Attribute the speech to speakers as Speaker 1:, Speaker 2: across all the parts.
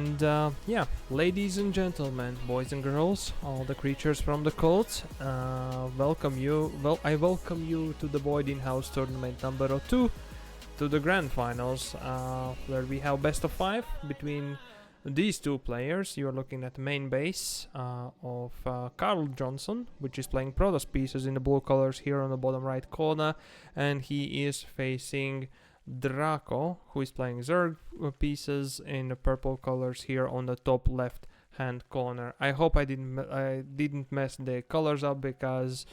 Speaker 1: And yeah, ladies and gentlemen, boys and girls, all the creatures from the cult, welcome you. Well, I welcome you to the DeVoid in-house tournament number 2, to the grand finals, where we have best of 5 between these two players. You are looking at the main base of CarlJohnson, which is playing Protoss pieces in the blue colors here on the bottom right corner, and he is facing Draco, who is playing Zerg pieces in the purple colors here on the top left hand corner. I hope I didn't mess the colors up, because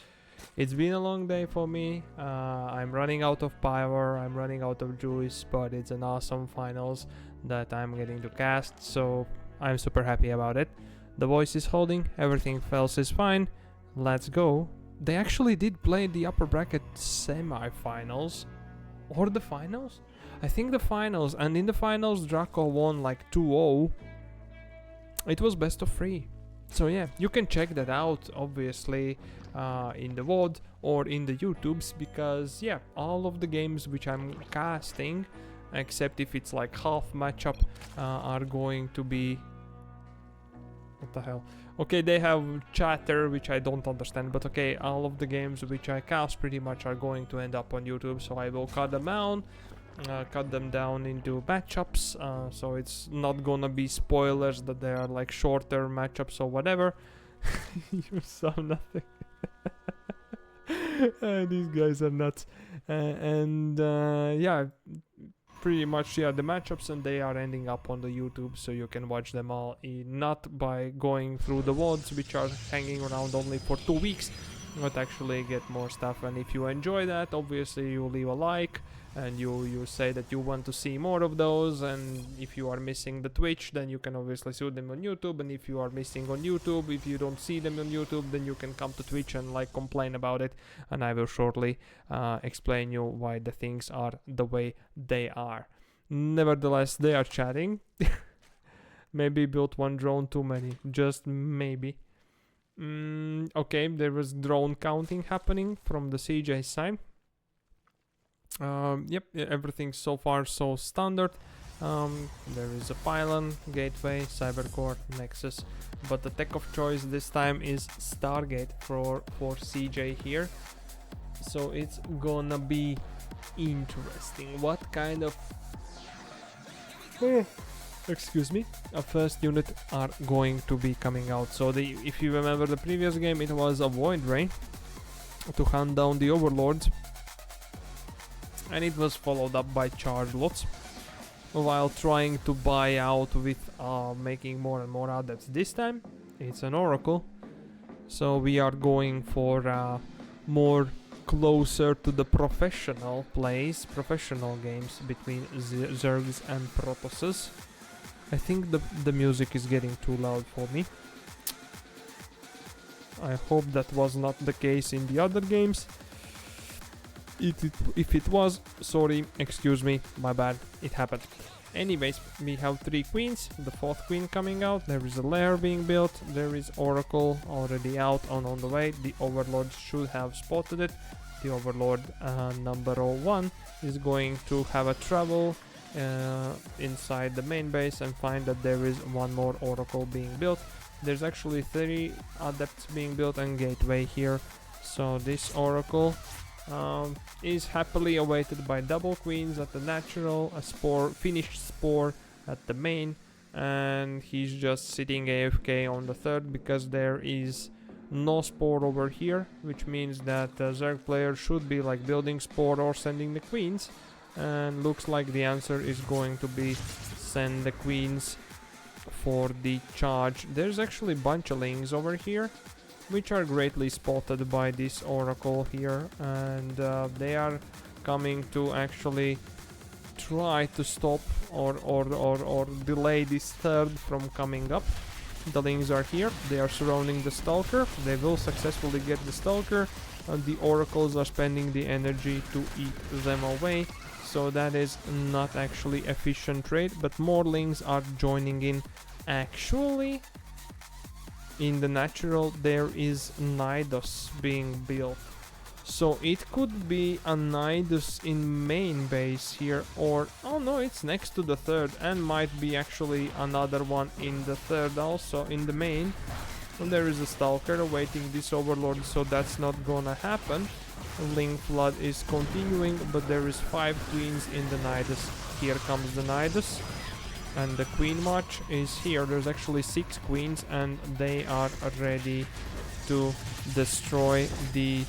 Speaker 1: it's been a long day for me. I'm running out of power, I'm running out of juice, but it's an awesome finals that I'm getting to cast, so I'm super happy about it. The voice is holding, everything else is fine. Let's go. They actually did play the upper bracket semi-finals. Or the finals? I think the finals, and in the finals Draco won like 2-0. It was best of 3. So yeah, you can check that out obviously in the VOD or in the YouTubes, because yeah, all of the games which I'm casting, except if it's like half matchup, are going to be... What the hell? Okay, they have chatter which I don't understand, but okay, all of the games which I cast pretty much are going to end up on YouTube, so I will cut them down into matchups, so it's not gonna be spoilers that they are like shorter matchups or whatever. You saw nothing. These guys are nuts. Yeah, pretty much, yeah, the matchups, and they are ending up on the YouTube, so you can watch them all, not by going through the VODs which are hanging around only for 2 weeks, but actually get more stuff. And if you enjoy that, obviously you leave a like, and you say that you want to see more of those. And if you are missing the Twitch, then you can obviously see them on YouTube, and if you are missing on YouTube, if you don't see them on YouTube, then you can come to Twitch and like complain about it, and I will shortly explain you why the things are the way they are. Nevertheless, they are chatting. Maybe built one drone too many, just maybe. Okay, there was drone counting happening from the CJ side. Yep, everything so far so standard. There is a pylon, gateway, cybercore, nexus, but the tech of choice this time is Stargate for CJ here. So it's gonna be interesting. What kind of excuse me, a first unit are going to be coming out? So if you remember the previous game, it was a Void Ray to hunt down the overlords, and it was followed up by charge lots while trying to buy out with making more and more adepts. This time it's an oracle, so we are going for more closer to the professional plays, professional games between Zergs and Protosses. I think the music is getting too loud for me. I hope that was not the case in the other games. If it was, sorry, excuse me, my bad, it happened. Anyways, we have 3 queens, the 4th queen coming out, there is a lair being built, there is oracle already out and on the way. The overlord should have spotted it. The overlord number 1 is going to have a travel inside the main base and find that there is one more oracle being built. There's actually 3 adepts being built and gateway here, so this oracle is happily awaited by double queens at the natural, a spore, finished spore at the main, and he's just sitting AFK on the 3rd because there is no spore over here, which means that the Zerg player should be like building spore or sending the queens, and looks like the answer is going to be send the queens for the charge. There's actually bunchlings over here, which are greatly spotted by this oracle here, and they are coming to actually try to stop or delay this 3rd from coming up. The lings are here, they are surrounding the stalker, they will successfully get the stalker, and the oracles are spending the energy to eat them away, so that is not actually efficient trade, but more lings are joining in. Actually, in the natural there is Nidus being built, So it could be a Nidus in main base here, or oh no, it's next to the third, and might be actually another one in the third also in the main. And there is a Stalker awaiting this Overlord, so that's not gonna happen. Link Flood is continuing, but there is 5 queens in the Nidus. Here comes the Nidus, and the Queen March is here. There's actually 6 queens, and they are ready to destroy the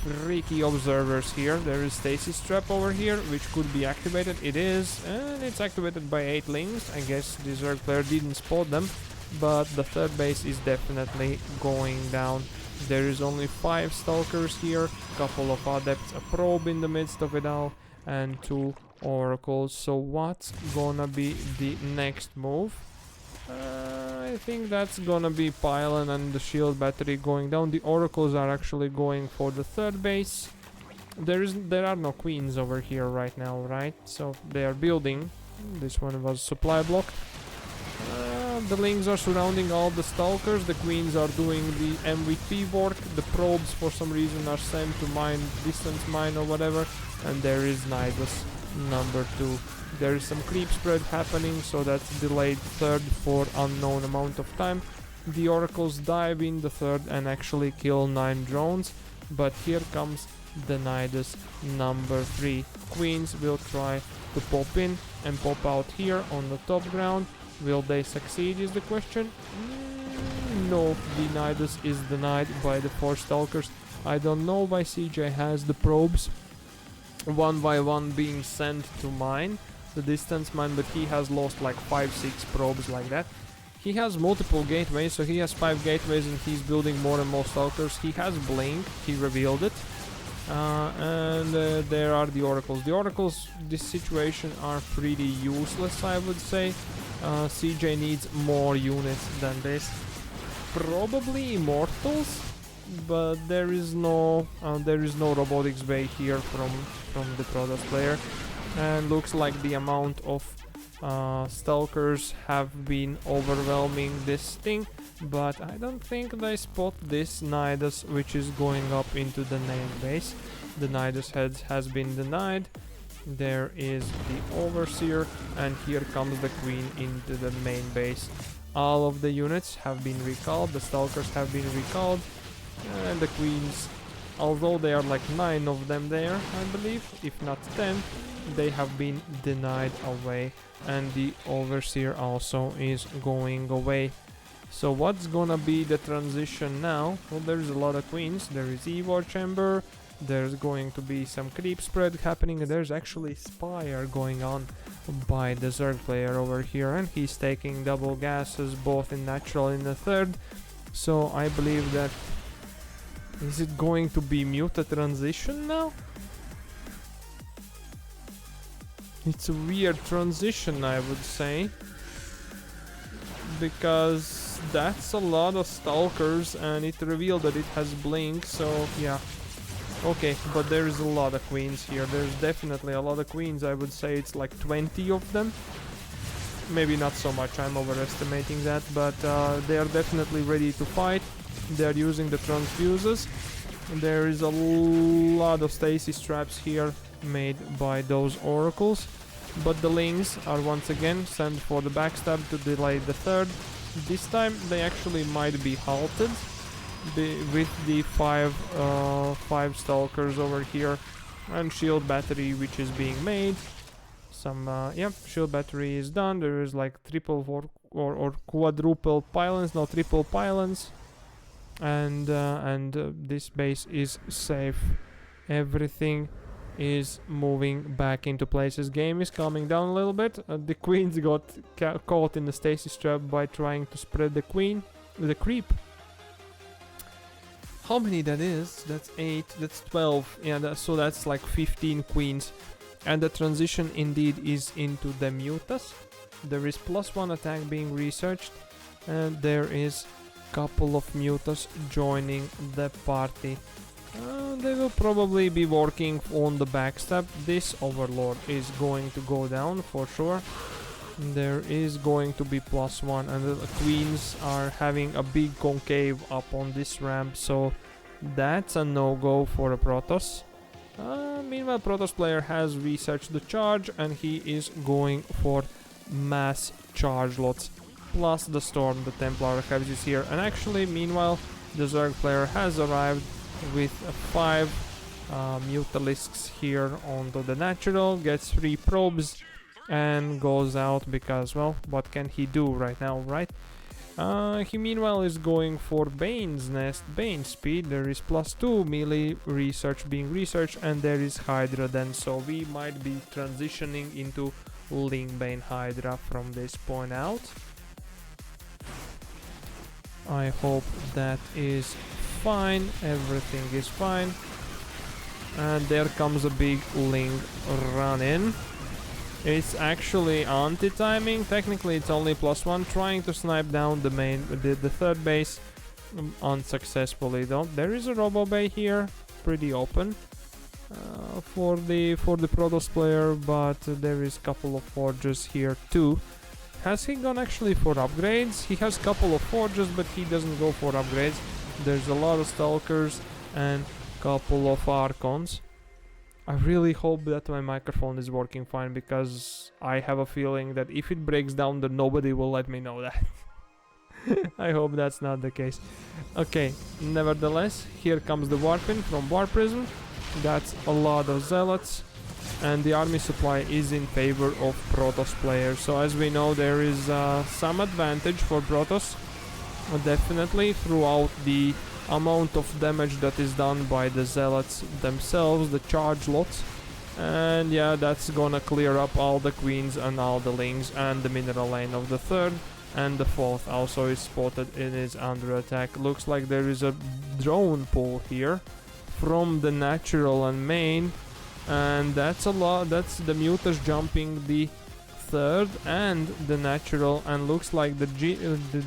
Speaker 1: freaky observers here. There is Stasis Trap over here, which could be activated. It is, and it's activated by 8 links. I guess the Zerg player didn't spot them, but the third base is definitely going down. There is only 5 Stalkers here, couple of Adepts, a Probe in the midst of it all, and 2 Oracles. So what's gonna be the next move? I think that's gonna be Pylon and the Shield Battery going down. The Oracles are actually going for the third base. There are no queens over here right now, right? So they are building. This one was supply blocked. The links are surrounding all the Stalkers. The queens are doing the MVP work. The probes for some reason are sent to mine, distance mine or whatever. And there is Nidus number 2. There is some creep spread happening, so that's delayed third for unknown amount of time. The Oracles dive in the third and actually kill 9 drones. But here comes the Nidus number 3. Queens will try to pop in and pop out here on the top ground. Will they succeed is the question. No, the Nidus is denied by the 4 Stalkers. I don't know why CJ has the probes one by one being sent to mine, the distance mine, but he has lost like 5-6 probes like that. He has multiple gateways, so he has 5 gateways and he's building more and more Stalkers. He has Blink, he revealed it. And there are the Oracles. The Oracles, this situation, are pretty useless, I would say. CJ needs more units than this. Probably Immortals, but there is no robotics bay here from the Protoss player, and looks like the amount of Stalkers have been overwhelming this thing. But I don't think they spot this Nidus, which is going up into the main base. The Nidus head has been denied. There is the Overseer, and here comes the Queen into the main base. All of the units have been recalled, the Stalkers have been recalled, and the Queens, although there are like 9 of them there, I believe, if not 10, they have been denied away, and the Overseer also is going away. So what's gonna be the transition now? Well, there's a lot of queens. There is Evo Chamber. There's going to be some creep spread happening. There's actually Spire going on by the Zerg player over here, and he's taking double gases both in natural and in the third. So I believe that... Is it going to be Muta transition now? It's a weird transition, I would say, because that's a lot of Stalkers, and it revealed that it has Blink, so yeah. Okay, but there is a lot of queens here. There's definitely a lot of queens. I would say it's like 20 of them. Maybe not so much, I'm overestimating that, but they are definitely ready to fight. They're using the transfuses. There is a lot of stasis traps here made by those Oracles. But the Lings are once again sent for the backstab to delay the third. This time they actually might be halted with the 5 Stalkers over here, and Shield Battery which is being made. Some Shield Battery is done. There is like triple or quadruple pylons, no, triple pylons, and this base is safe. Everything is moving back into places. Game is calming down a little bit. The queens got caught in the stasis trap by trying to spread the creep. How many that is? That's 8, that's 12, yeah, so that's like 15 queens. And the transition indeed is into the Mutas. There is +1 attack being researched, and there is couple of Mutas joining the party. They will probably be working on the backstab. This Overlord is going to go down for sure. There is going to be +1, and the queens are having a big concave up on this ramp, so That's a no-go for a Protoss. Meanwhile, Protoss player has researched the charge and he is going for mass charge lots plus the Storm. The Templar Archives is here, and actually meanwhile the Zerg player has arrived with 5 Mutalisks here onto the natural, gets 3 probes and goes out because, well, what can he do right now, right? He meanwhile is going for Bane's Nest, Bane speed. There is +2 melee research being researched, and there is Hydra then, so we might be transitioning into Lingbane Hydra from this point out. I hope that is fine, everything is fine. And there comes a big Ling run in. It's actually anti-timing. Technically it's only +1, trying to snipe down the third base unsuccessfully though. There is a Robo Bay here, pretty open for the Protoss player, but there is a couple of forges here too. Has he gone actually for upgrades? He has a couple of forges, but he doesn't go for upgrades. There's a lot of Stalkers and couple of Archons. I really hope that my microphone is working fine, because I have a feeling that if it breaks down, then nobody will let me know that. I hope that's not the case. Okay, nevertheless, here comes the Warpin from War Prism. That's a lot of Zealots, and the army supply is in favor of Protoss players. So as we know, there is some advantage for Protoss, definitely, throughout the amount of damage that is done by the Zealots themselves, the charge lots. And yeah, that's gonna clear up all the queens and all the lings, and the mineral lane of the third, and the fourth also is spotted, it is under attack. Looks like there is a drone pull here from the natural and main, and that's a lot. That's the Mutas jumping the third and the natural, and looks like the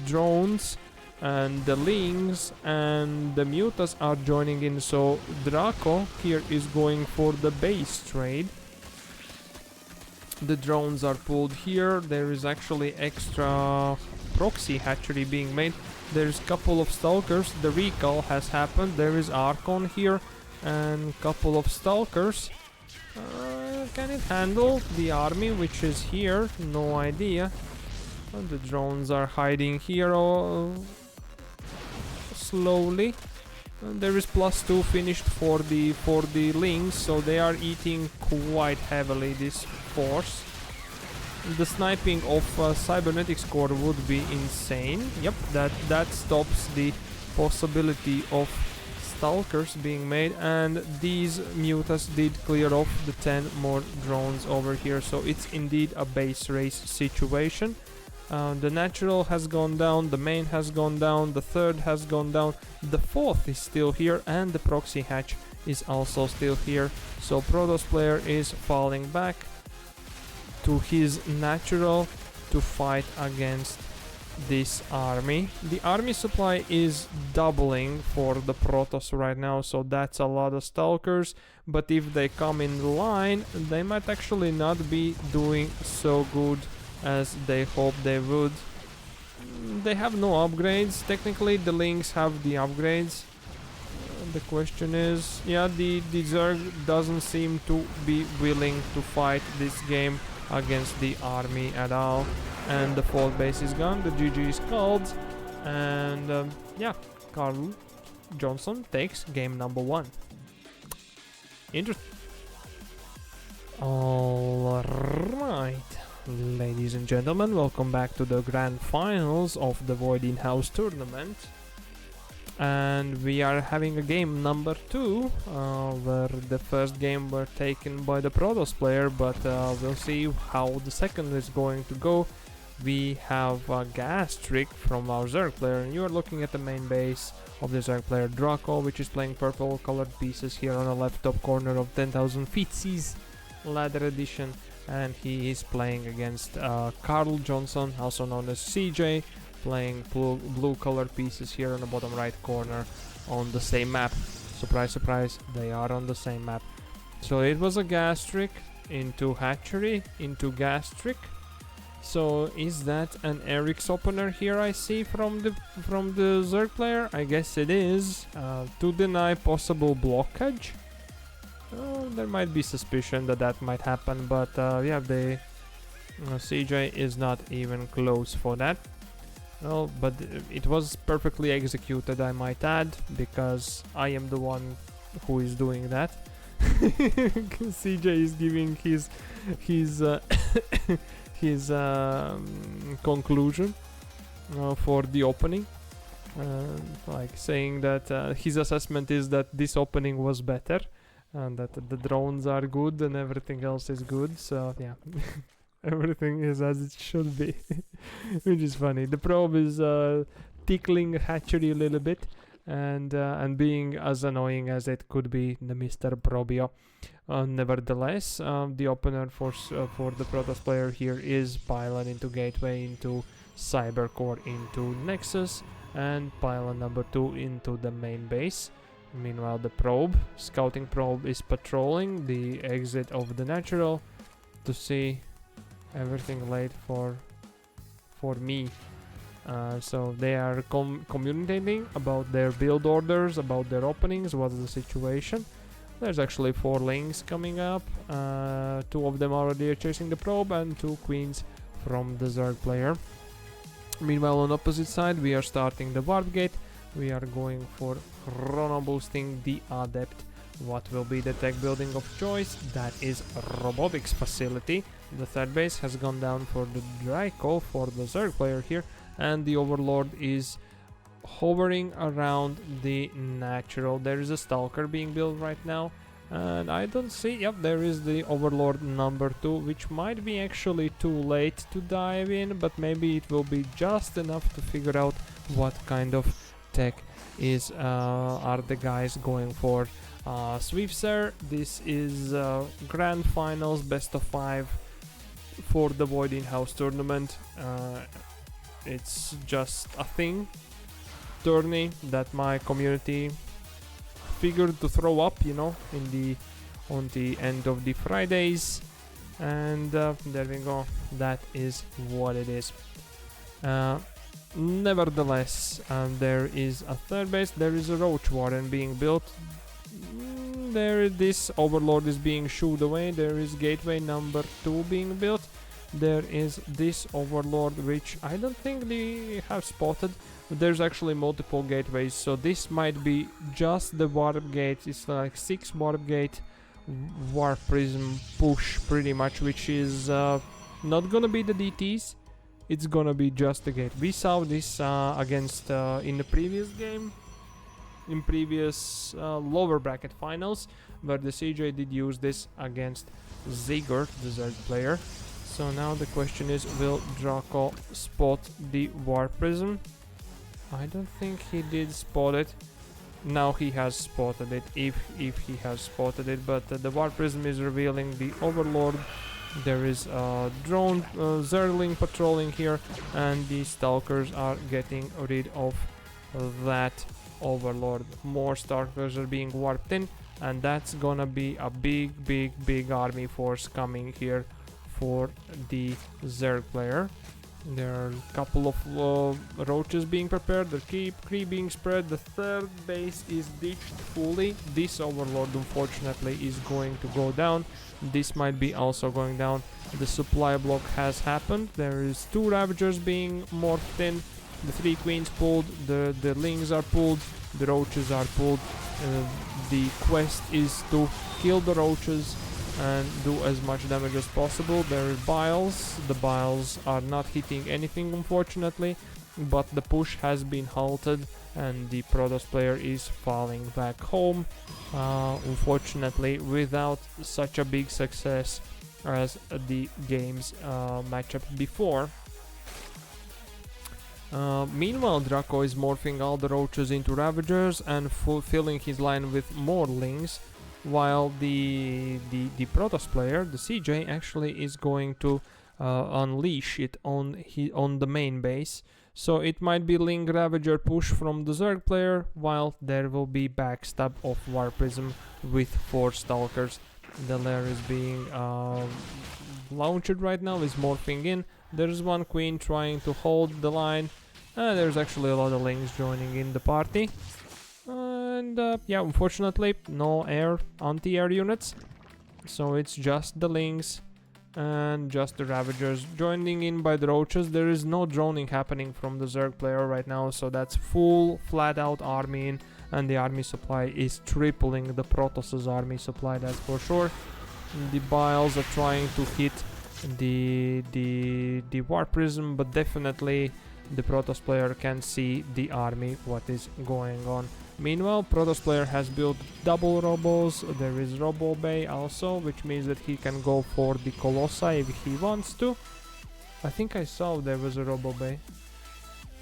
Speaker 1: drones and the Lings and the Mutas are joining in. So Draco here is going for the base trade. The drones are pulled here. There is actually extra proxy hatchery being made. There's a couple of Stalkers. The recall has happened. There is Archon here and a couple of Stalkers. Can it handle the army which is here? No idea. The drones are hiding here slowly. There is +2 finished for the Lings, so they are eating quite heavily this force. The sniping of Cybernetics core would be insane. Yep, that stops the possibility of Stalkers being made, and these Mutas did clear off the 10 more drones over here, so it's indeed a base race situation. The natural has gone down, the main has gone down, the third has gone down, the fourth is still here, and the proxy hatch is also still here. So Protoss player is falling back to his natural to fight against this army. The army supply is doubling for the Protoss right now, so that's a lot of Stalkers, but if they come in line, they might actually not be doing so good as they hope they would. They have no upgrades. Technically the Lings have the upgrades. The question is, yeah, the Zerg doesn't seem to be willing to fight this game against the army at all. And the fourth base is gone, the GG is called, and yeah, CarlJohnson takes game number 1. Interesting. Alright, ladies and gentlemen, welcome back to the grand finals of the DeVoid in-house tournament. And we are having a game number 2, where the first game were taken by the Protoss player, but we'll see how the second is going to go. We have a gas trick from our Zerg player, and you are looking at the main base of the Zerg player Draco, which is playing purple colored pieces here on the left top corner of 10,000 Feetsies ladder edition, and he is playing against CarlJohnson, also known as CJ, playing blue colored pieces here on the bottom right corner on the same map. Surprise, surprise, they are on the same map. So it was a gas trick into hatchery, into gas trick. So is that an Eric's opener here I see from the Zerg player? I guess it is. To deny possible blockage. There might be suspicion that that might happen, but yeah, the CJ is not even close for that. Well, but it was perfectly executed, I might add, because I am the one who is doing that. CJ is giving his his conclusion for the opening, like saying that his assessment is that this opening was better and that the drones are good and everything else is good. So yeah. Everything is as it should be. Which is funny. The probe is tickling hatchery a little bit and being as annoying as it could be, the Mr. Probio. Nevertheless, the opener for the Protoss player here is Pylon into Gateway, into Cybercore, into Nexus, and Pylon number 2 into the main base. Meanwhile, the probe, scouting probe, is patrolling the exit of the natural to see everything late for me. So they are communicating about their build orders, about their openings, what's the situation. There's actually 4 links coming up. 2 of them already are chasing the probe and 2 queens from the Zerg player. Meanwhile, on opposite side, we are starting the warp gate. We are going for chrono boosting the adept. What will be the tech building of choice? That is robotics facility. The third base has gone down for the Draco, for the Zerg player here, and the Overlord is hovering around the natural. There is a Stalker being built right now, and I don't see, yep, there is the Overlord number 2, which might be actually too late to dive in, but maybe it will be just enough to figure out what kind of tech are the guys going for. Swiftser, this is grand finals, best of 5 for the Void in-house tournament. It's just a thing, tourney that my community figured to throw up, you know, on the end of the Fridays, and there we go. That is what it is. Nevertheless, there is a third base. There is a Roach Warren being built. This Overlord is being shooed away. There is Gateway number 2 being built. There is this Overlord, which I don't think they have spotted. But there's actually multiple gateways, so this might be just the warp gate. It's like 6 warp gate warp prism push, pretty much, which is not gonna be the DTs. It's gonna be just the gate. We saw this against in the previous game, in previous lower bracket finals, where the CJ did use this against Ziggurat, the Zerg player. So now the question is, will Draco spot the warp prism? I don't think he did spot it. Now he has spotted it, if he has spotted it, but the warp prism is revealing the Overlord. There is a drone Zergling patrolling here, and the Stalkers are getting rid of that Overlord. More Stalkers are being warped in, and that's gonna be a big army force coming here for the Zerg player. There are a couple of roaches being prepared, the creep being spread, the third base is ditched fully. This Overlord unfortunately is going to go down. This might be also going down. The supply block has happened. There is 2 Ravagers being morphed in, the 3 Queens pulled, the Lings are pulled, the Roaches are pulled. The quest is to kill the Roaches and do as much damage as possible. There are Biles. The Biles are not hitting anything, unfortunately, but the push has been halted and the Protoss player is falling back home, unfortunately without such a big success as the game's matchup before. Meanwhile, Draco is morphing all the Roaches into Ravagers and filling his line with more Lings, while the Protoss player, the CJ, actually is going to unleash it on the main base. So it might be Ling Ravager push from the Zerg player, while there will be backstab of Warp Prism with 4 Stalkers. The lair is being launched right now, is morphing in, There's one queen trying to hold the line. And there's actually a lot of lings joining in the party. And yeah, unfortunately, no anti-air units. So it's just the lings and just the ravagers joining in by the roaches. There is no droning happening from the Zerg player right now, so that's full flat out army in, and the army supply is tripling the Protoss's army supply, that's for sure. The Biles are trying to hit the War Prism, but definitely the Protoss player can see the army, what is going on. Meanwhile, Protoss player has built double robos. There is Robo Bay also, which means that he can go for the Colossi if he wants to. I think I saw there was a Robo Bay.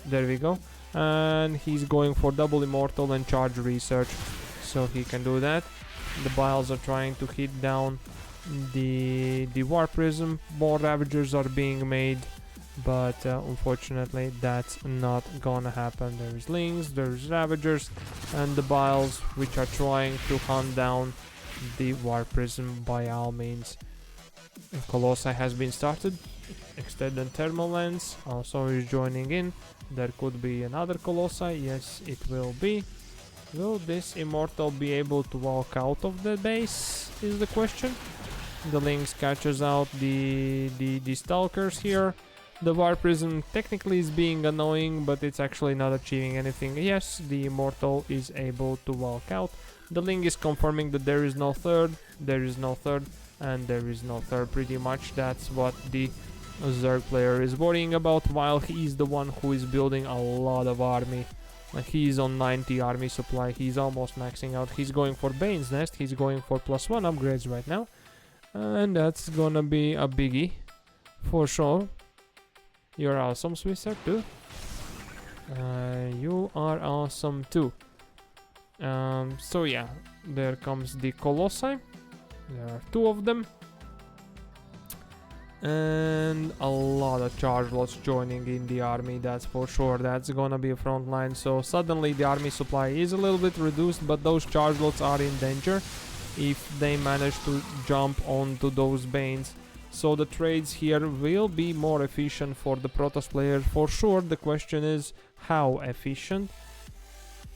Speaker 1: There we go. And he's going for double Immortal and Charge Research, so he can do that. The Biles are trying to hit down the War Prism. More Ravagers are being made, but unfortunately that's not gonna happen. There's lings, there's Ravagers, and the Biles, which are trying to hunt down the War Prism by all means. Colossi has been started. Extended Thermal Lens also is joining in. There could be another Colossi. Yes, it will be. Will this Immortal be able to walk out of the base is the question. The Lynx catches out the Stalkers here. The War Prism technically is being annoying, but it's actually not achieving anything. Yes, the Immortal is able to walk out. The Ling is confirming that there is no third, there is no third, and there is no third. Pretty much that's what the Zerg player is worrying about, while he's the one who is building a lot of army. Like, he's on 90 army supply, he's almost maxing out. He's going for Bane's Nest, he's going for +1 upgrades right now. And that's gonna be a biggie, for sure. You're awesome, Swisser, too. You are awesome, too. So yeah, there comes the Colossi. There are 2 of them. And a lot of charge lots joining in the army, that's for sure. That's gonna be a front line. So suddenly the army supply is a little bit reduced, but those charge lots are in danger if they manage to jump onto those Banes. So the trades here will be more efficient for the Protoss player for sure. The question is how efficient.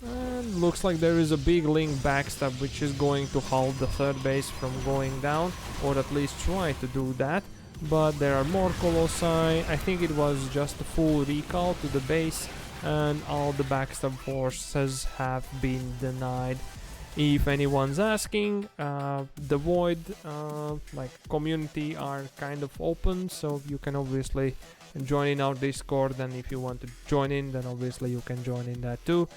Speaker 1: And looks like there is a big link backstab which is going to halt the third base from going down, or at least try to do that. But there are more Colossi. I think it was just a full recall to the base, and all the backstab forces have been denied. If anyone's asking, DeVoid like community are kind of open, so you can obviously join in our Discord, and if you want to join in, then obviously you can join in that too.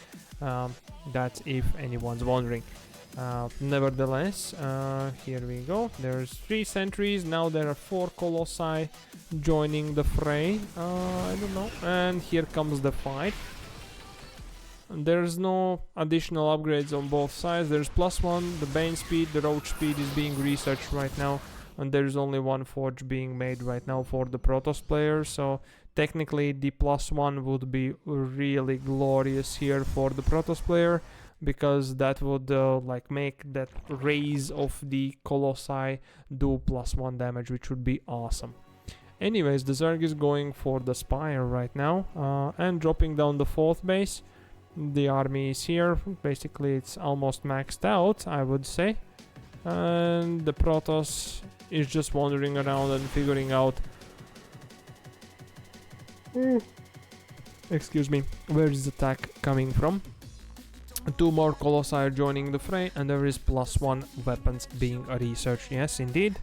Speaker 1: That's if anyone's wondering. Nevertheless, here we go. There's 3 sentries. Now there are 4 Colossi joining the fray. I don't know. And here comes the fight. There's no additional upgrades on both sides. There's +1, the Bane speed, the Roach speed is being researched right now, and there's only 1 forge being made right now for the Protoss player. So technically the +1 would be really glorious here for the Protoss player, because that would like make that raise of the Colossi do +1 damage, which would be awesome. Anyways, the Zerg is going for the Spire right now and dropping down the 4th base. The army is here. Basically it's almost maxed out, I would say, and the Protoss is just wandering around and figuring out excuse me, where is the attack coming from. 2 more Colossi are joining the fray, and there is +1 weapons being researched. Yes, indeed.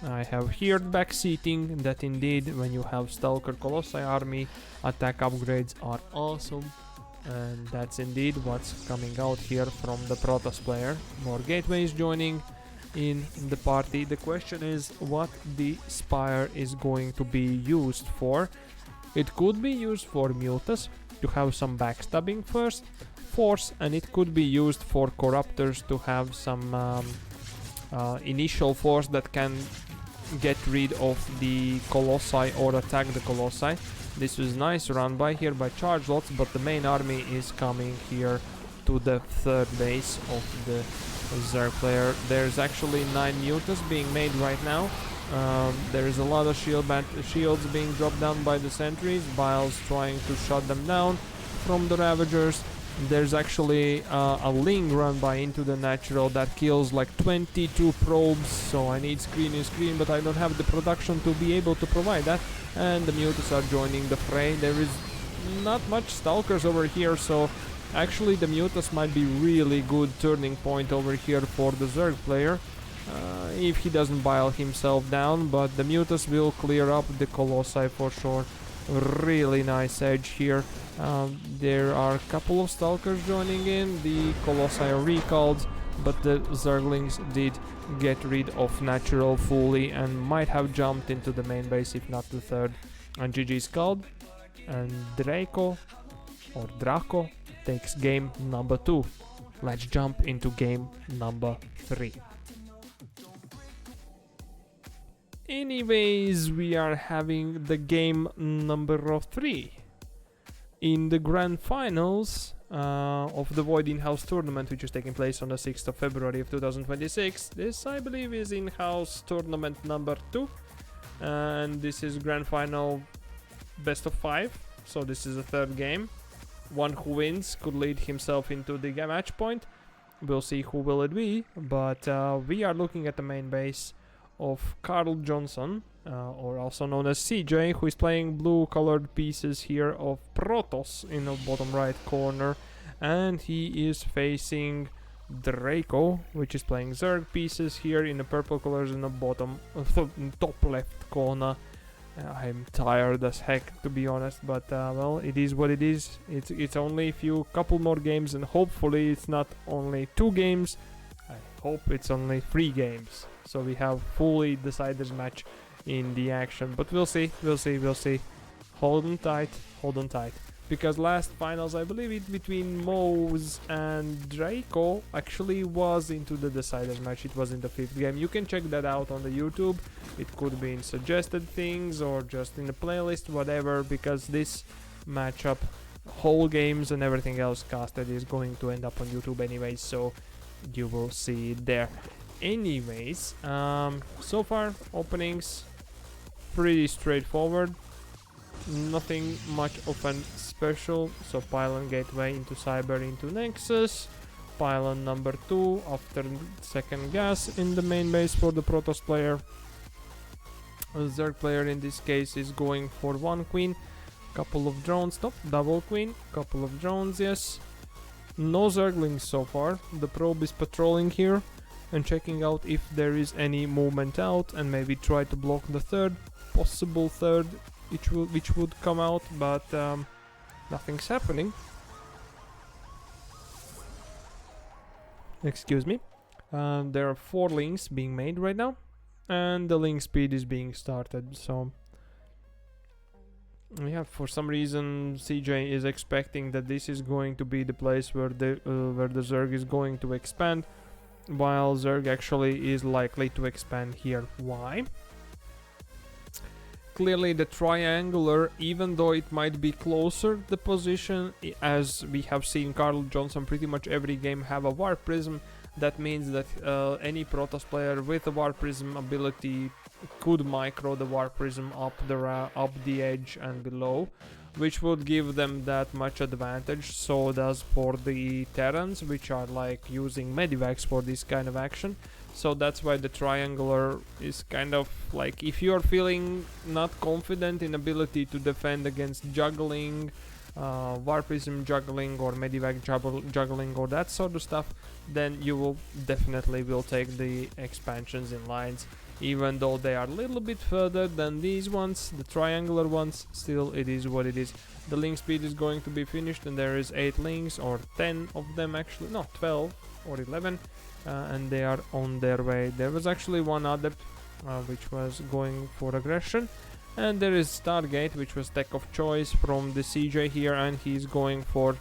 Speaker 1: I have heard backseating that indeed when you have Stalker Colossi army, attack upgrades are awesome. And that's indeed what's coming out here from the Protoss player. More gateways joining in the party. The question is what the Spire is going to be used for. It could be used for Mutas to have some backstabbing force, and it could be used for Corruptors to have some initial force that can get rid of the Colossi or attack the Colossi. This was nice run by here by charge lots, but the main army is coming here to the 3rd base of the Zerg player. There's actually 9 Mutas being made right now, There is a lot of shields being dropped down by the sentries. Biles trying to shut them down from the Ravagers. There's actually a Ling run by into the natural that kills like 22 probes, so I need screen, but I don't have the production to be able to provide that. And the Mutas are joining the fray. There is not much Stalkers over here, so actually the Mutas might be really good turning point over here for the Zerg player. If he doesn't bile himself down, but the Mutas will clear up the Colossi for sure. Really nice edge here. There are a couple of Stalkers joining in. The Colossi are recalled, but the Zerglings did get rid of natural fully and might have jumped into the main base if not the third. And GG's called, and Draco or Draco takes game number 2. Let's jump into game number 3. Anyways, we are having the game number 3 in the grand finals of the Void in-house tournament, which is taking place on the 6th of February of 2026. This, I believe, is in-house tournament number 2, and this is grand final best of 5, so this is the third game. One who wins could lead himself into the match point. We'll see who will it be, but we are looking at the main base of CarlJohnson, or also known as CJ, who is playing blue colored pieces here of Protoss in the bottom right corner, and he is facing Draco, which is playing Zerg pieces here in the purple colors in the bottom top left corner. I'm tired as heck, to be honest, but well, it is what it is. It's only a couple more games, and hopefully it's not only 2 games. I hope it's only 3 games, so we have fully decided match in the action. But we'll see. Hold on tight, because last finals, I believe it between Moze and Draco actually was into the deciders match. It was in the 5th game. You can check that out on the YouTube. It could be in suggested things or just in the playlist, whatever, because this matchup, whole games and everything else casted, is going to end up on YouTube anyways, so you will see it there. Anyways, so far openings pretty straightforward, nothing much of an special. So pylon gateway into cyber into nexus, pylon number 2 after second gas in the main base for the Protoss player. The Zerg player in this case is going for 1 queen, couple of drones, double queen, couple of drones, yes. No Zerglings so far. The probe is patrolling here and checking out if there is any movement out, and maybe try to block the possible third which would come out, but nothing's happening. Excuse me. There are 4 links being made right now, and the link speed is being started, so yeah, for some reason CJ is expecting that this is going to be the place where the Zerg is going to expand, while Zerg actually is likely to expand here. Why? Clearly the triangular, even though it might be closer the position, as we have seen CarlJohnson pretty much every game have a Warp Prism, that means that any Protoss player with a Warp Prism ability could micro the Warp Prism up the edge and below, which would give them that much advantage. So does for the Terrans, which are like using Medivacs for this kind of action. So that's why the triangular is kind of like, if you're feeling not confident in ability to defend against juggling, Warp Prism juggling or Medivac juggling or that sort of stuff, then you will definitely take the expansions in lines. Even though they are a little bit further than these ones, the triangular ones, still it is what it is. The link speed is going to be finished, and there is 8 links, or 10 of them actually, no, 12 or 11, and they are on their way. There was actually one adept which was going for aggression, and there is Stargate, which was tech of choice from the CJ here, and he's going for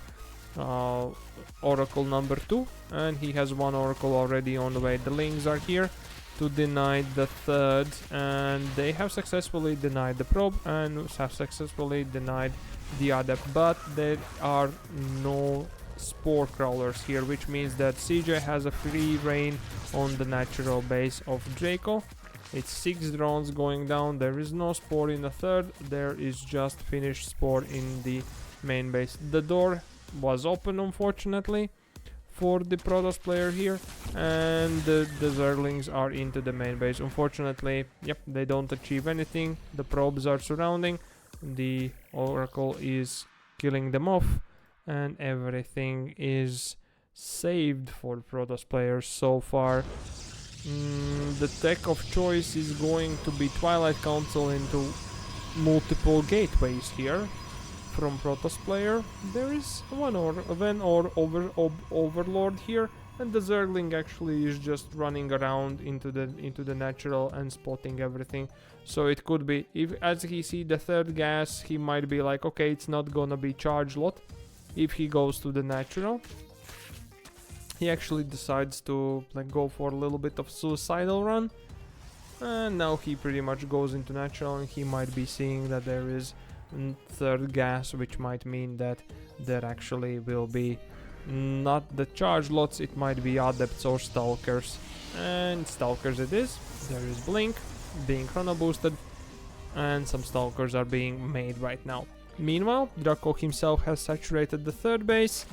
Speaker 1: Oracle number 2, and he has 1 Oracle already on the way. The links are here to deny the third, and they have successfully denied the probe and have successfully denied the adept, but there are no spore crawlers here, which means that CJ has a free reign on the natural base of Draco. It's 6 drones going down. There is no spore in the third. There is just finished spore in the main base. The door was open, unfortunately, for the Protoss player here, and the Zerglings are into the main base. Unfortunately, yep, they don't achieve anything. The probes are surrounding. The Oracle is killing them off, and everything is saved for Protoss players so far. The tech of choice is going to be Twilight Council into multiple gateways here from Protoss player. There is one Overlord here, and the Zergling actually is just running around into the natural and spotting everything. So it could be, if as he see the third gas, he might be like, okay, it's not gonna be charge lot. If he goes to the natural, he actually decides to like go for a little bit of suicidal run, and now he pretty much goes into natural, and he might be seeing that there is third gas, which might mean that there actually will be not the charge lots, it might be adepts or stalkers, and stalkers it is. There is blink being chrono boosted, and some stalkers are being made right now. Meanwhile, Draco himself has saturated the third base.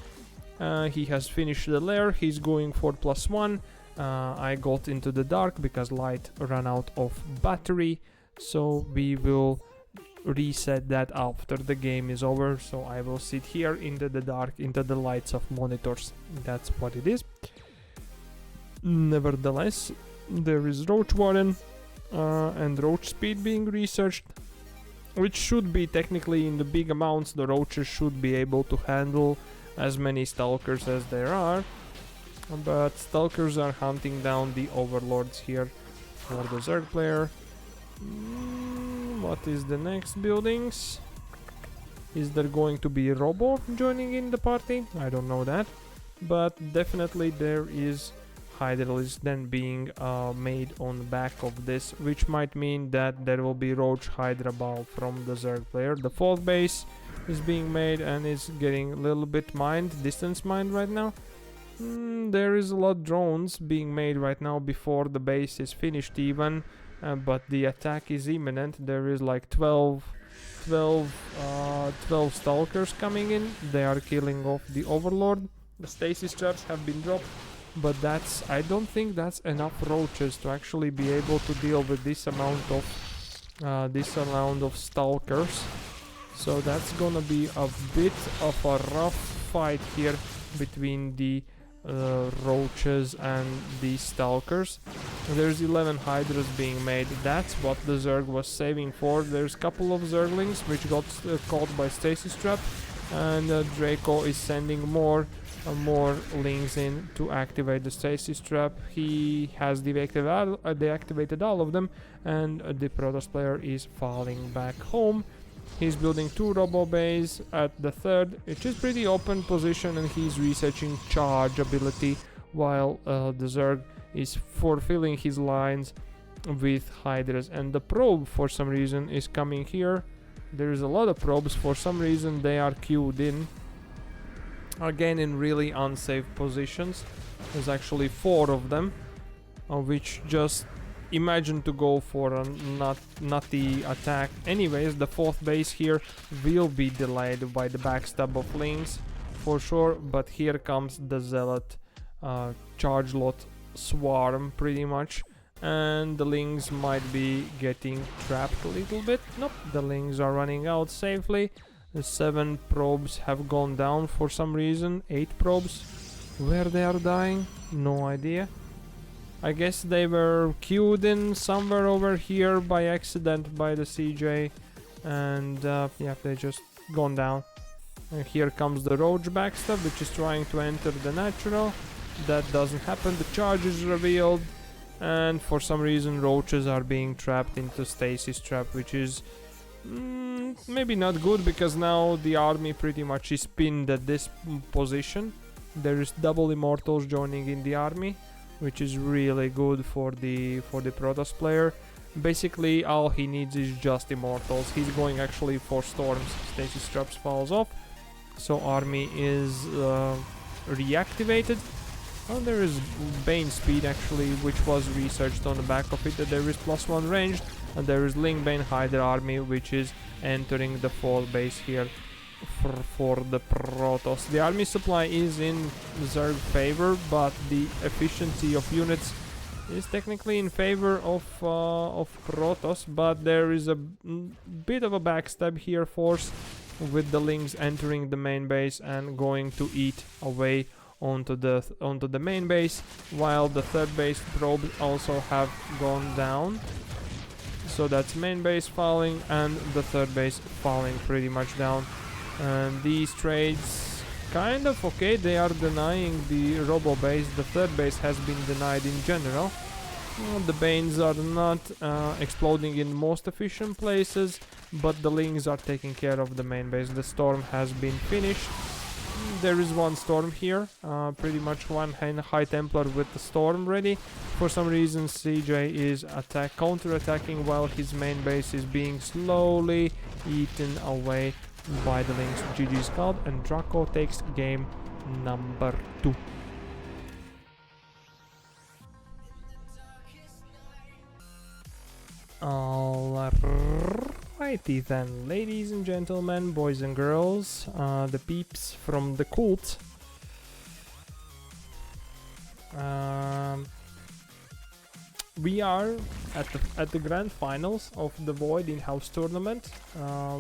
Speaker 1: He has finished the lair. He's going for +1. I got into the dark because light ran out of battery, so we will reset that after the game is over. So I will sit here into the dark, into the lights of monitors. That's what it is. Nevertheless, there is Roach Warren and Roach Speed being researched, which should be technically in the big amounts. The Roaches should be able to handle as many Stalkers as there are, but Stalkers are hunting down the Overlords here for the Zerg player. What is the next buildings? Is there going to be Robo joining in the party? I don't know that, but definitely there is Hydralis then being made on the back of this, which might mean that there will be Roach Hydra Ball from the Zerg player. The fourth base is being made and is getting a little bit distance mined right now. There is a lot of drones being made right now before the base is finished even, but the attack is imminent. There is like 12 Stalkers coming in. They are killing off the Overlord. The stasis traps have been dropped, but I don't think that's enough Roaches to actually be able to deal with this amount of Stalkers. So that's gonna be a bit of a rough fight here between the Roaches and the Stalkers. There's 11 Hydras being made. That's what the Zerg was saving for. There's a couple of Zerglings which got caught by stasis trap, and Draco is sending more links in to activate the stasis trap. He has deactivated all of them, and the Protoss player is falling back home. He's building 2 Robo bays at the third, which is pretty open position, and he's researching charge ability while the Zerg is fulfilling his lines with Hydras. And the probe for some reason is coming here. There is a lot of probes. For some reason they are queued in, again in really unsafe positions. There's actually 4 of them, which just imagine to go for a nutty attack. Anyways, the fourth base here will be delayed by the backstab of links for sure, but here comes the Zealot charge lot swarm pretty much, and the links might be getting trapped a little bit. Nope, the links are running out safely. The 7 probes have gone down for some reason. 8 probes. Where they are dying? No idea. I guess they were queued in somewhere over here by accident by the CJ, and yeah, they just gone down. And here comes the Roach backstab, which is trying to enter the natural. That doesn't happen. The charge is revealed, and for some reason Roaches are being trapped into stasis trap, which is maybe not good, because now the army pretty much is pinned at this position. There is double immortals joining in the army, which is really good for the Protoss player. Basically all he needs is just immortals. He's going actually for storms. Stasis traps falls off, so army is reactivated, Oh, there is Bane speed actually, which was researched on the back of it. That there is +1 ranged, and there is Link Bane Hydra army, which is entering the fall base here for the Protoss. The army supply is in Zerg favor, but the efficiency of units is technically in favor of Protoss. But there is a bit of a backstab here force with the Lynx entering the main base and going to eat away onto the main base, while the third base probes also have gone down. So that's main base falling and the third base falling pretty much down. And these trades kind of okay, they are denying the robo base. The third base has been denied in general. The Banes are not exploding in most efficient places, but the Lings are taking care of the main base. The storm has been finished. There is one storm here, pretty much one High Templar with the storm ready. For some reason CJ is counter-attacking while his main base is being slowly eaten away by the Lynx. GG's called, and Draco takes game number 2. Alrighty then, ladies and gentlemen, boys and girls, the peeps from the cult. We are at the grand finals of the DeVoid in-house tournament,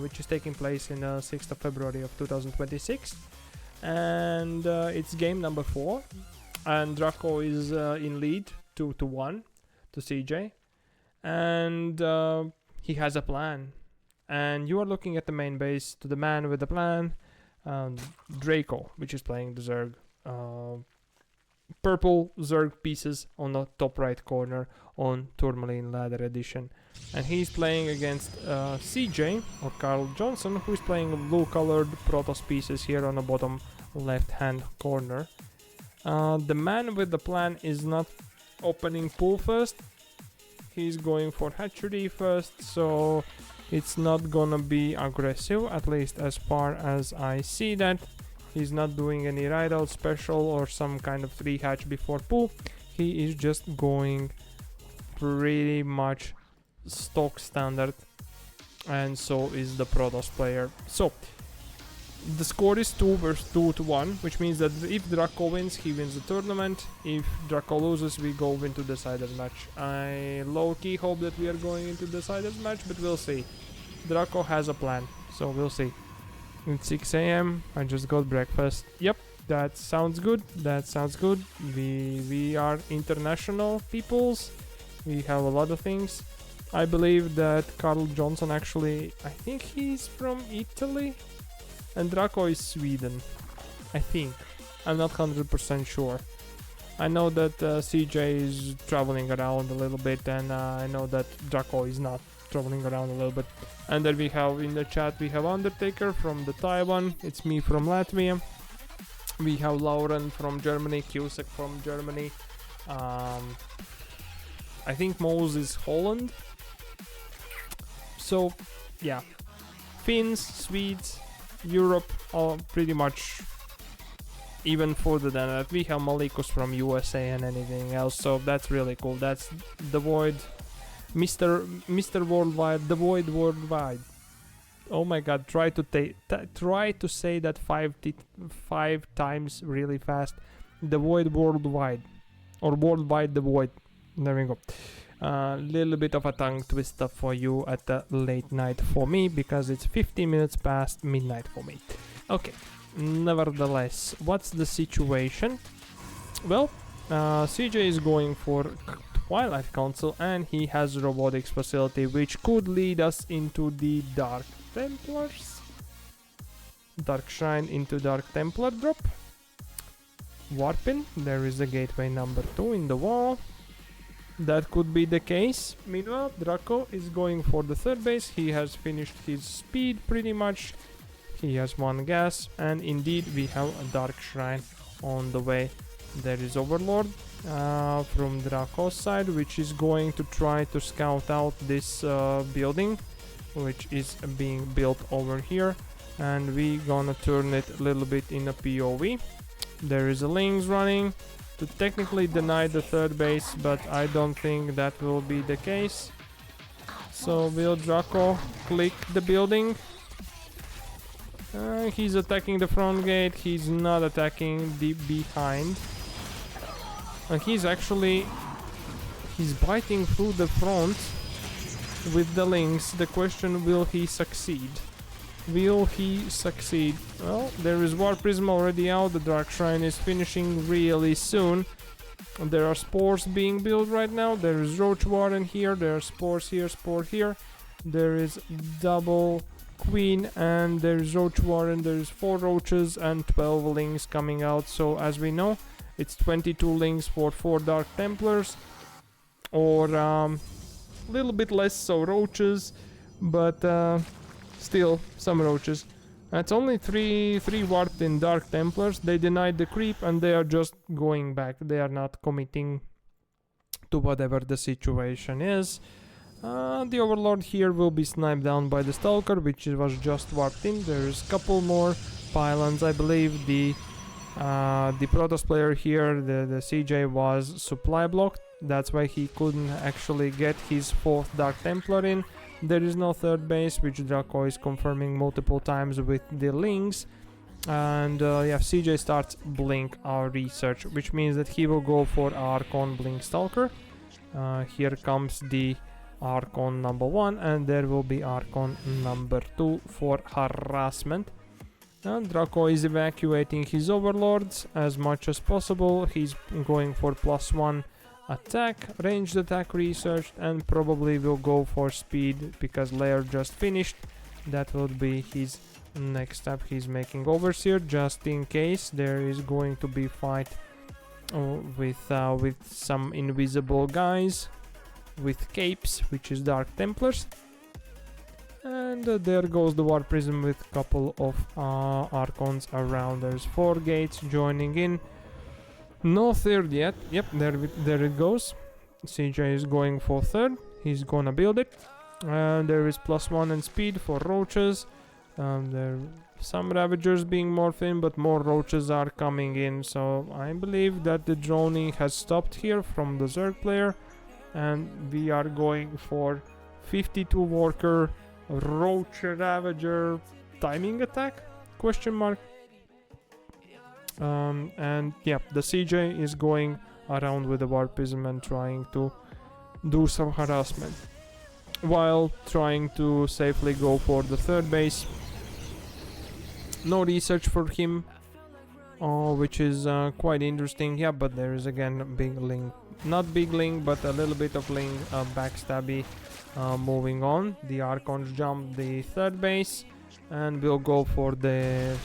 Speaker 1: which is taking place in 6th of February of 2026, and it's game number 4, and Draco is in lead 2-1 to CJ. And he has a plan, and you are looking at the main base to the man with the plan, Draco, which is playing the Zerg, purple Zerg pieces on the top right corner on Tourmaline Ladder Edition, and he's playing against CJ or CarlJohnson, who is playing blue colored Protoss pieces here on the bottom left hand corner. The man with the plan is not opening pool first. He's going for hatchery first, so it's not gonna be aggressive, at least as far as I see that. He's not doing any ride-out special or some kind of 3 hatch before pool. He is just going pretty much stock standard, and so is the Protoss player. So the score is 2-1, which means that if Draco wins, he wins the tournament. If Draco loses, we go into the deciders match. I low-key hope that we are going into the deciders match, but we'll see. Draco has a plan, so we'll see. It's 6 AM, I just got breakfast. Yep, that sounds good, that sounds good. We are international peoples. We have a lot of things. I believe that CarlJohnson actually, I think he's from Italy. And Draco is Sweden, I think. I'm not 100% sure. I know that CJ is traveling around a little bit, and I know that Draco is not traveling around a little bit. And then we have in the chat, we have Undertaker from the Taiwan, it's me from Latvia. We have Lauren from Germany, Cusack from Germany. I think Mose is Holland. So, yeah. Finns, Swedes, Europe, all pretty much even further than that. We have Malikus from USA and anything else, so that's really cool. That's DeVoid, Mr. Worldwide, DeVoid Worldwide. Oh my god, try to say that 5 times really fast. DeVoid Worldwide, or Worldwide DeVoid. There we go. Little bit of a tongue twister for you at the late night for me, because it's 15 minutes past midnight for me. Okay, nevertheless, what's the situation? Well, CJ is going for Twilight Council, and he has robotics facility, which could lead us into the Dark Templars. Dark Shrine into Dark Templar drop. Warping, there is a gateway number 2 in the wall. That could be the case. Meanwhile, Draco is going for the third base. He has finished his speed pretty much. He has 1 gas, and indeed we have a Dark Shrine on the way. There is Overlord from Draco's side, which is going to try to scout out this building, which is being built over here, and we gonna turn it a little bit in a POV. There is a Lynx running. to technically deny the third base, but I don't think that will be the case. So will Draco click the building? He's attacking the front gate, he's not attacking the behind. He's biting through the front with the links. The question, will he succeed? Will he succeed? Well, there is War Prism already out, the Dark Shrine is finishing really soon. There are spores being built right now, there is Roach Warden here, there are spores here, spore here. There is double Queen and there is Roach Warden, there is 4 roaches and 12 links coming out. So as we know, it's 22 links for 4 Dark Templars, or little bit less so roaches, but still some roaches. It's only 3 warped in Dark Templars. They denied the creep and they are just going back. They are not committing to whatever the situation is. The Overlord here will be sniped down by the Stalker, which was just warped in. There's a couple more pylons, I believe. The Protoss player here, the CJ, was supply blocked. That's why he couldn't actually get his 4th Dark Templar in. There is no third base, which Draco is confirming multiple times with the links. And yeah, CJ starts Blink our research, which means that he will go for Archon Blink Stalker. Here comes the Archon number 1, and there will be Archon number 2 for harassment. And Draco is evacuating his overlords as much as possible. He's going for +1 attack, ranged attack researched, and probably will go for speed because layer just finished. That would be his next step. He's making Overseer just in case there is going to be fight with some invisible guys with capes, which is Dark Templars. And there goes the War Prism with a couple of Archons around. There's 4 gates joining in. No third yet. Yep, there it goes. CJ is going for third. He's gonna build it. There is +1 in speed for roaches. There are some Ravagers being morphed in, but more roaches are coming in. So I believe that the droning has stopped here from the Zerg player. And we are going for 52 worker Roach Ravager timing attack? Question mark. And yeah, the CJ is going around with the War Prism and trying to do some harassment while trying to safely go for the third base. No research for him, which is quite interesting. Yeah, but there is again a big link, not big link, but a little bit of link, backstabby. Moving on, the Archons jump the third base and will go for the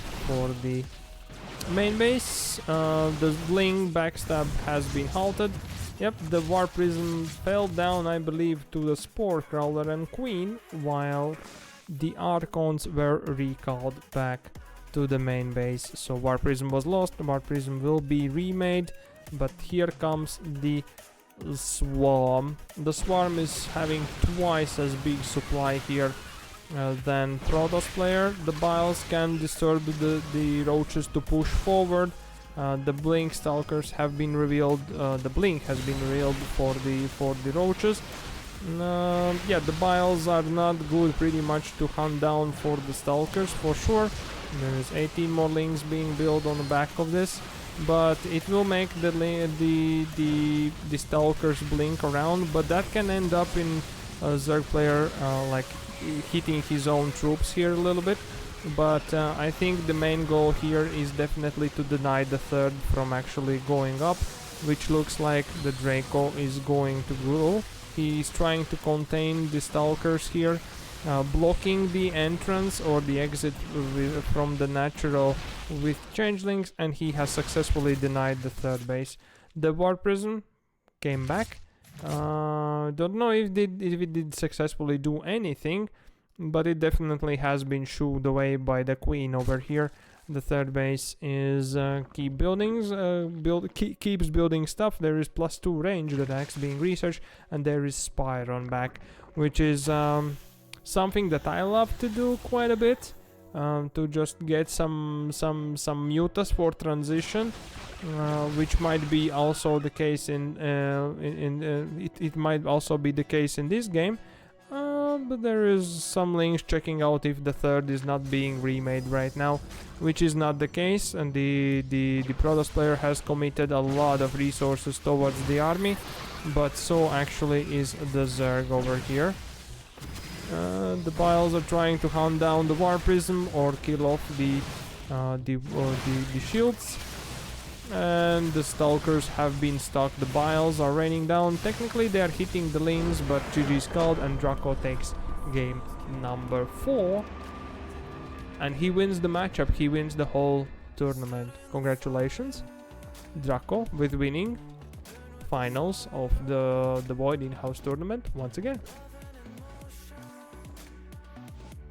Speaker 1: main base. The Bling backstab has been halted. Yep, the War Prism fell down, I believe, to the Spore Crawler and Queen, while the Archons were recalled back to the main base. So War Prism was lost, War Prism will be remade, but here comes the Swarm. The Swarm is having twice as big supply here than Protoss player. The Biles can disturb the roaches to push forward. The Blink Stalkers have been revealed. The Blink has been revealed for the roaches. Yeah, the Biles are not good pretty much to hunt down for the Stalkers for sure. There is 18 more links being built on the back of this, but it will make the Stalkers blink around, but that can end up in a Zerg player like hitting his own troops here a little bit. But I think the main goal here is definitely to deny the third from actually going up, which looks like the Draco is going to go. He's trying to contain the Stalkers here, blocking the entrance or the exit from the natural with changelings, and he has successfully denied the third base. The War Prism came back. Don't know if it did successfully do anything, but it definitely has been shooed away by the Queen over here. The third base is keeps building stuff. There is +2 ranged attacks being researched, and there is Spire on back, which is something that I love to do quite a bit. to just get some mutas for transition, which might be also the case it might also be the case in this game. But there is some links checking out if the third is not being remade right now, which is not the case, and the Protoss player has committed a lot of resources towards the army, but so actually is the Zerg over here. The Biles are trying to hunt down the War Prism or kill off the shields. And the Stalkers have been stuck. The Biles are raining down. Technically they are hitting the lanes, but GG's called and Draco takes game number 4. And he wins the matchup. He wins the whole tournament. Congratulations, Draco, with winning finals of the DeVoid in-house tournament once again.